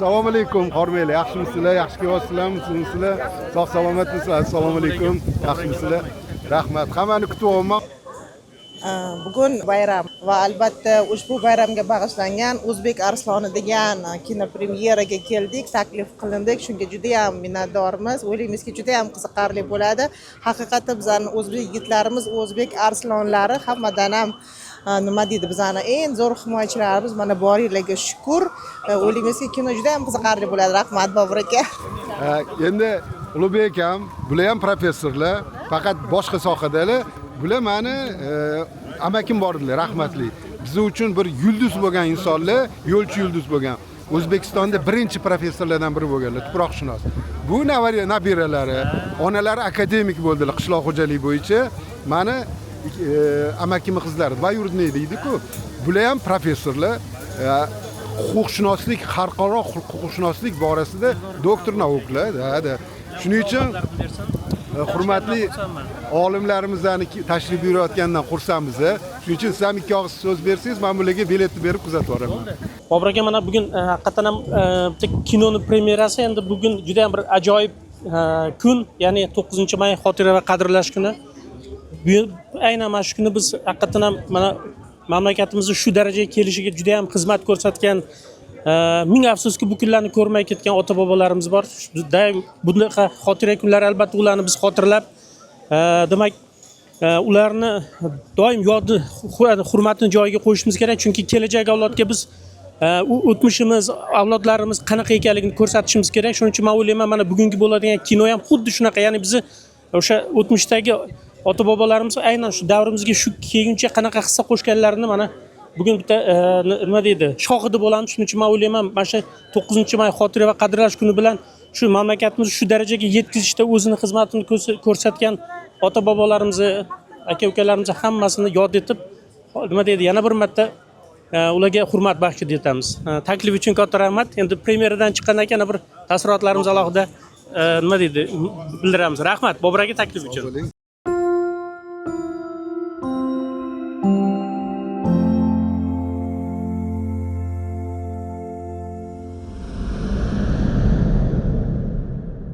Assalomu alaykum, hormaylar. Yaxshimisizlar? Yaxshi kelyapsizlarmi? Sizlar sog' salomatmisizlar? Assalomu alaykum. Yaxshimisizlar? Rahmat. Hammani kutyapman. Bugun bayram va albatta ushbu bayramga bag'ishlangan O'zbek Arsloni degan kinopremyeraga keldik, taklif qilindik. Shunga juda ham minnatdormiz. O'ylaymizki, juda ham qiziqarli bo'ladi. Haqiqatda bizlarning o'zbek yigitlarimiz, o'zbek arslonlari hammadan ham nima deydi, bizlarning eng zo'r himoyachilarimiz mana boringlarga shukr. O'ylaymizki, kino juda ham qiziqarli bo'ladi. Rahmat Bobur aka. Endi Ulug'bek akam, bular ham professorlar, faqat boshqa sohadalar. Bular meni amakim bor edilar, rahmatli. Biz uchun bir yulduz bo'lgan insonlar, yo'lchi yulduz bo'lgan. O'zbekistonda birinchi professorlardan biri bo'lganlar, tuproqshunos. Bu nabiralari, onalari akademik bo'ldilar qishloq xo'jaligi bo'yicha. Meni amakimning qizlari dvoyurudniy deydi-ku. Bular ham professorlar. Huquqshunoslik, xalqaro huquqshunoslik borasida doktor nauklar. Shuning uchun hurmatli olimlarimizdan tashrif buyurayotgandan xursandmiz. Shuning uchun siz ham ikki og'iz so'z bersangiz, men bularga biletni berib kuzatib boraman. Bobur aka, mana bugun haqiqatan ham kinoning premyerasi, endi bugun juda ham bir ajoyib kun, ya'ni 9-may xotira va qadrlash kuni. Aynan mana shu kuni biz haqiqatan ham mana mamlakatimizning shu darajaga kelishiga juda ham xizmat ko'rsatgan, ming afsuski bu kunlarni ko'rmay ketgan ota-bobolarimiz bor. Bunaqa xotira kunlari albatta ularni biz xotirlab, demak, ularni doim yodi, hurmatini joyiga qo'yishimiz kerak, chunki kelajak avlodga biz o'tmishimiz, avlodlarimiz qanaqa ekanligini ko'rsatishimiz kerak. Shuning uchun men o'ylayman, mana bugungi bo'ladigan kino ham xuddi shunaqa, ya'ni bizni o'sha o'tmishdagi ota-bobolarimiz aynan shu davrimizga shu kelguncha qanaqa hissa qo'shganlarini mana bugun bitta nima deydi, shohidi bo'lamiz. Shuning uchun men o'ylayman, mana shu 9-may xotira va qadrlash kuni bilan shu mamlakatimizni shu darajaga yetkazishda o'zini xizmatini ko'rsatgan ota-bobolarimizni, aka-ukalarimizni hammasini yod etib, nima deydi, yana bir marta ularga hurmat baxsh etamiz. Taklif uchun katta rahmat. Endi premyeradan chiqqandan keyin bir taassurotlarimiz alohida nima deydi, bildiramiz. Rahmat Bobur aka taklif uchun.